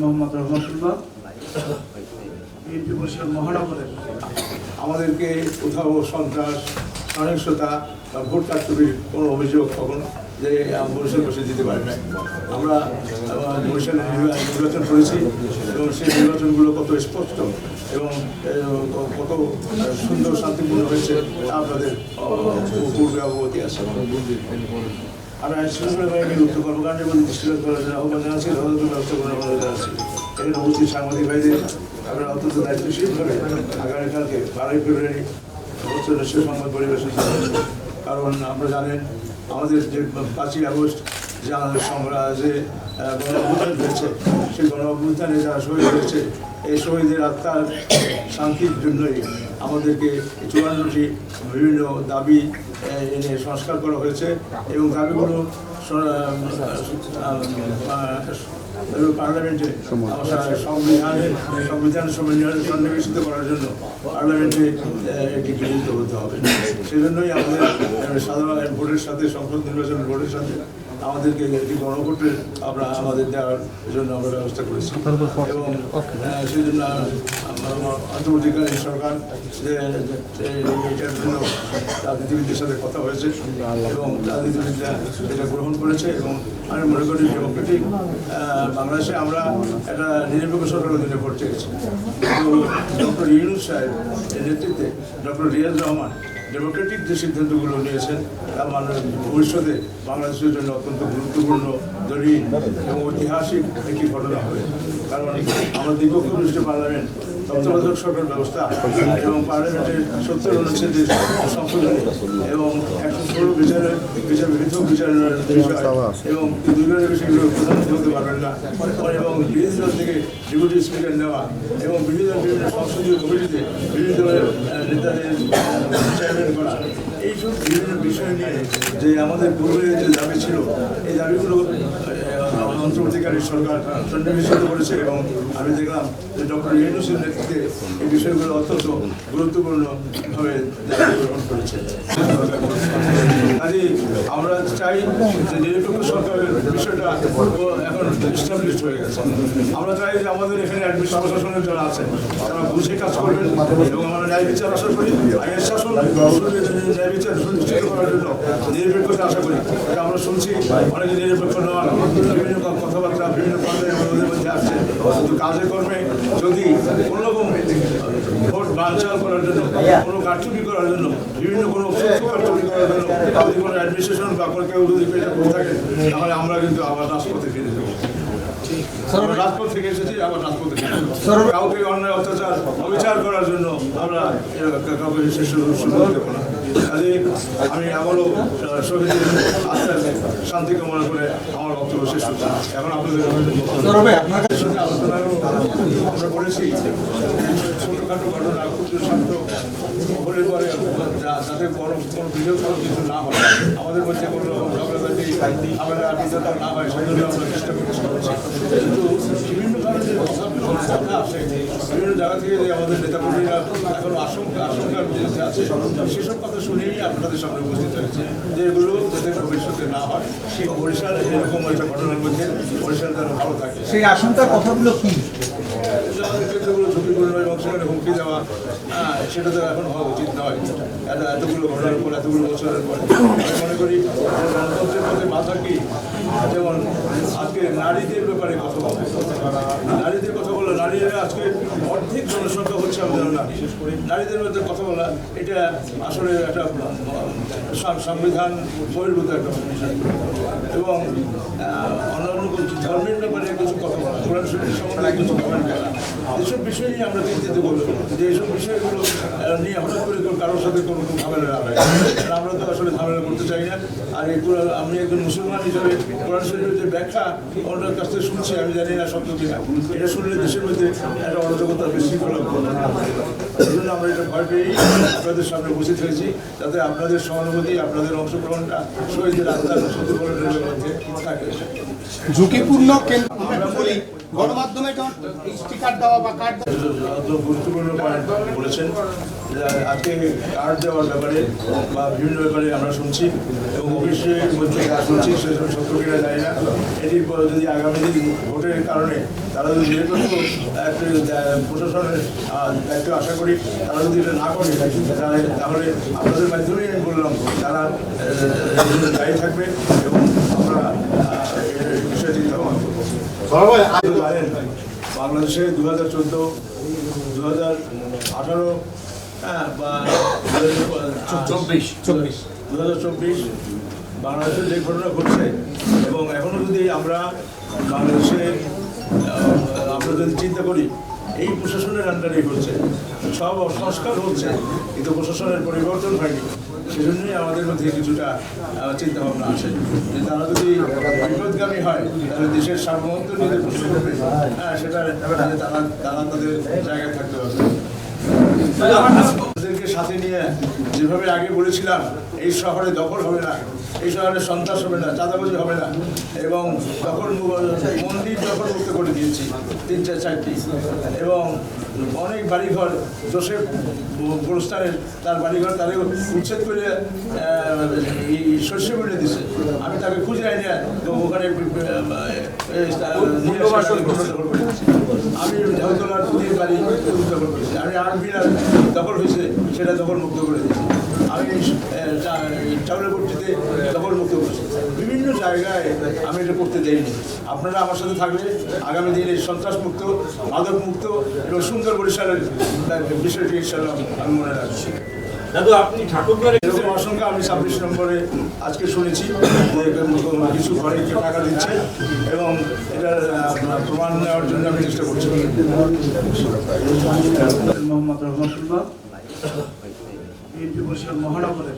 মোহাম্মদ রহমতুল্লাহ। BNP Barishal মহানগরের আমাদেরকে কোথাও সন্ত্রাস, সহিংসতা বা ভোট কারচুপির কোনো অভিযোগ কখন যে বরিশাল বসে দিতে পারে না। আমরা বরিশালে নির্বাচন করেছি এবং সেই নির্বাচনগুলো কত স্পষ্ট এবং কত সুন্দর শান্তিপূর্ণ হয়েছে আপনাদের পূর্বে অবগতি আছে। আমরা আইনশৃঙ্খলা বাহিনীর উচ্চ কর্মকাণ্ডের মধ্যে দৃষ্টিপাত করার জন্য আহ্বান জানাচ্ছি, তদন্ত ব্যবস্থা গ্রহণ করা জানাচ্ছি। এখানে উপস্থিত সাংবাদিক ভাইদের আমরা অত্যন্ত দায়িত্বশীলভাবে আগামীকালকে 12 ফেব্রুয়ারি নিশ্চয় সংবাদ পরিবেশন করছি। কারণ আমরা জানেন আমাদের যে 5ই আগস্ট যে গণ অভ্যুত্থান হয়েছে, সেই গণ অভ্যুত্থানে যারা শহীদ হয়েছে, এই শহীদের আত্মার শান্তির জন্যই আমাদেরকে 54টি বিভিন্ন দাবি এনে সংস্কার করা হয়েছে এবং দাবিগুলো পার্লামেন্টে সংবিধান সন্নিবেশিত করার জন্য পার্লামেন্টে এটি গৃহীত হতে হবে। সেই জন্যই আমাদের সাধারণ ভোটের সাথে সংসদ নির্বাচনের ভোটের সাথে আমাদেরকে একটি গণভোটের আমাদের দেওয়ার জন্য আমরা ব্যবস্থা করেছি এবং সেই জন্য অন্তর্বর্তীকালীন সরকার এটার জন্য রাজনীতিবিদদের সাথে কথা হয়েছে এবং রাজনীতিবিদরা এটা গ্রহণ করেছে এবং আমি মনে করি ডেমোক্রেটিক বাংলাদেশে আমরা একটা নিরপেক্ষ সরকারের অধীনে ভোট চেয়েছি। তো ডক্টর ইউনূস সাহেবের নেতৃত্বে ডক্টর রিয়াজ রহমান ডেমোক্রেটিক যে সিদ্ধান্তগুলো নিয়েছেন তার মানে ভবিষ্যতে বাংলাদেশের জন্য অত্যন্ত গুরুত্বপূর্ণ দলিল এবং ঐতিহাসিক একটি ঘটনা হবে। কারণ আমরা দ্বিপক্ষ বিশিষ্ট পার্লামেন্ট, তত্ত্বাবধায়ক সরকার ব্যবস্থা এবং পার্লামেন্টের 70 অনুচ্ছেদের সংশোধনী এবং 116 বিচারের পৃথক বিচারের বিষয় এবং দুজনের বিষয়গুলো প্রধানত হতে পারবেন না এবং বিরোধী দল থেকে ডেপুটি স্পিকার নেওয়া এবং বিভিন্ন সংসদীয় কমিটিতে বিভিন্ন দলের নেতাদের চেয়ারম্যান করা, এইসব বিভিন্ন বিষয় নিয়ে যে আমাদের পূর্বে যে দাবি ছিল, এই দাবিগুলো অন্তর্বর্তীকালীন সরকার সন্নিবেশিত করেছে এবং আমি দেখলাম যে ডক্টর ইউনূসের নেতৃত্বে এই বিষয়গুলো অত্যন্ত গুরুত্বপূর্ণভাবে গ্রহণ করেছে। কাজে আমরা চাই যে নিরপেক্ষ সরকারের বিষয়টা এখন এস্টাবলিশড হয়ে গেছে। আমরা চাই যে আমাদের এখানে অ্যাডমিনিস্ট্রেশন প্রশাসনের যারা আছেন তারা বুঝে কাজ করবেন এবং আমরা ন্যায় বিচার আশা করি, আইনের শাসন ন্যায় বিচার সুনিশ্চিত করার জন্য নিরপেক্ষতা আশা করি। আমরা শুনছি অনেকে নিরপেক্ষ নন, বিভিন্ন কথাবার্তা বিভিন্ন পর্যায়ে আমাদের মধ্যে আসছে, কিন্তু কাজে কর্মে যদি কোনোরকম ভোট বানচাল করার জন্য, কোনো কারচুপি করার জন্য, বিভিন্ন কোনো কারচুপি করার জন্য যদি কোনো অ্যাডমিনিস্ট্রেশন বা কেউ যদি পেশা করে থাকেন, তাহলে আমরা কিন্তু আবার রাজপথে ফিরে যাবো। রাজপথ থেকে এসেছি, আবার রাজপথে ফিরে যাবো। কাউকে অন্যায় অত্যাচার অবিচার করার জন্য আমরা কাউকে শেষ দেবো না। কাজে আমি আবারও শহীদের আত্মার শান্তি কামনা করে আমার বক্তব্য শেষ করছি। এখন আপনাদের সঙ্গে আলোচনায় আমরা বলেছি ছোটোখাটো ঘটনা ক্ষুদ্র স্বার্থ হলে পরে যাতে বড় কোনো বৃহত্তর কিছু না হয়, আমাদের মধ্যে কোনো ঝগড়াঝাটি আমরা বিচারটা না হয়, সেজন্য আমরা চেষ্টা করছি। কিন্তু বিভিন্ন ধরনের যে কথা আসে বিভিন্ন জায়গা থেকে যে আমাদের নেতাকর্মীরা এখন আশঙ্কার মধ্যে আছে, সেসব কথা শুনেই আপনাদের সামনে উপস্থিত হয়েছে যে এগুলো যাতে ভবিষ্যতে না হয়, বরিশাল এরকম একটা ঘটনার মধ্যে বরিশাল যেন ভালো থাকে। সেই আশঙ্কার কথাগুলো কি? ঝুঁকিপূর্ণ এবং সেখানে হুমকি দেওয়া, সেটা তো এখন হওয়া উচিত নয়। এতগুলো ঘটনার পর, এতগুলো বছরের পর আমি মনে করি গণতন্ত্রের পথে বাধা কি, যেমন আজকে নারীদের ব্যাপারে কথা বলা, নারীদের কথা বলা, নারীরা আজকে অর্ধেক জনসংখ্যা হচ্ছে আমাদের নারী, নারীদের মধ্যে কথা বলা এটা আসলে একটা সংবিধান বহির্ভূত একটা বিষয় এবং অন্যান্য ধর্মের ব্যাপারে কিছু কথা বলা, কোরআন শরীফের সম্বন্ধে কিছু কমেন্ট করা, এসব বিষয় নিয়ে আমরা চিন্তিত করবো যে এইসব বিষয়গুলো নিয়ে হঠাৎ করে কারোর সাথে কোনো ঝামেলা না হয়। আমরা তো আসলে ঝামেলা করতে চাই না। আর এই আমি একজন মুসলমান হিসাবে কোরআন শরীফের যে ব্যাখ্যা অন্যের কাছ থেকে শুনছি, আমি জানি না সত্য কিনা, এটা শুনলে দেশের মধ্যে একটা অরাজকতা বিশৃঙ্খলা এই জন্য আমরা এটা ভয় পেয়েই আপনাদের সামনে উপস্থিত হয়েছি, যাতে আপনাদের সহানুভূতি, আপনাদের অংশগ্রহণটা শহীদের আত্মার সত্যি মধ্যে থাকে। ঝুঁকিপূর্ণ আমরা বলি গণমাধ্যমে যেমন স্টিকার দেওয়া বা কার্ড গুরুত্বপূর্ণ পয়েন্ট বলেছেন। আজকে কার্ড দেওয়ার ব্যাপারে বা বিভিন্ন ব্যাপারে আমরা শুনছি এবং অফিসের মধ্যে কাজ শুনছি, সেসব সত্য কিনা জানি না। এটি যদি আগামী দিন ভোটের কারণে তারা যদি যেহেতু প্রশাসনের দায়িত্ব আশা করি তারা যদি এটা না করে তাহলে আপনাদের মাধ্যমেই আমি বললাম তারা দায়ী থাকবে এবং আমরা বিষয়টি ধারণ করবো। জানেন বাংলাদেশে 2014, 2018 বা 2024 বাংলাদেশে যে ঘটনা ঘটছে এবং এখনও যদি আমরা বাংলাদেশে আমরা যদি চিন্তা করি এই প্রশাসনের আন্ডারেই হচ্ছে, সব সংস্কার হচ্ছে কিন্তু প্রশাসনের পরিবর্তন হয়নি। সেজন্যই আমাদের মধ্যে কিছুটা চিন্তা ভাবনা আসে যে তারা যদি বিপদগামী হয় তাহলে দেশের সার্বভৌমত্ব নিয়ে প্রশ্ন করবে, সেটা তারা তাদের জায়গায় থাকতে পারবে। আমাদেরকে সাথে নিয়ে যেভাবে আগে বলেছিলাম এই শহরে দখল হবে না, এই শহরে সন্ত্রাস হবে না, চাঁদাবাজি হবে না এবং মন্দির দখল মুক্ত করে দিয়েছি 3-4টি এবং অনেক বাড়িঘর জোসেফ গোরস্তানের তার বাড়িঘর তারে উচ্ছেদ করে শস্য করে দিছে। আমি তাকে খুঁজে আনি তো ওখানে আমি ঢাউতলার পুঁতির বাড়ি দখল করেছি, আমি আর্মিরা দখল হয়েছে সেটা দখল মুক্ত করে দিয়েছি, আমি চাউলপট্টিতে দখল মুক্ত করেছি। বিভিন্ন জায়গায় আমি এটা করতে দেইনি। আপনারা আমার সাথে থাকলে আগামী দিনে সন্ত্রাস মুক্ত, মাদক মুক্ত এবং সুন্দর বরিশালের বিষয়টি ইনশাআল্লাহ আমি মনে রাখছি। দাদু আপনি ঠাকুরগাঁও এরকম আশঙ্কা আমি 26 নম্বরে আজকে শুনেছি কিছু ঘরে টাকা দিচ্ছে এবং এটার প্রমাণ নেওয়ার জন্য আমি চেষ্টা করছি। মোহাম্মদ রহমতুল্লাহ মহানগরের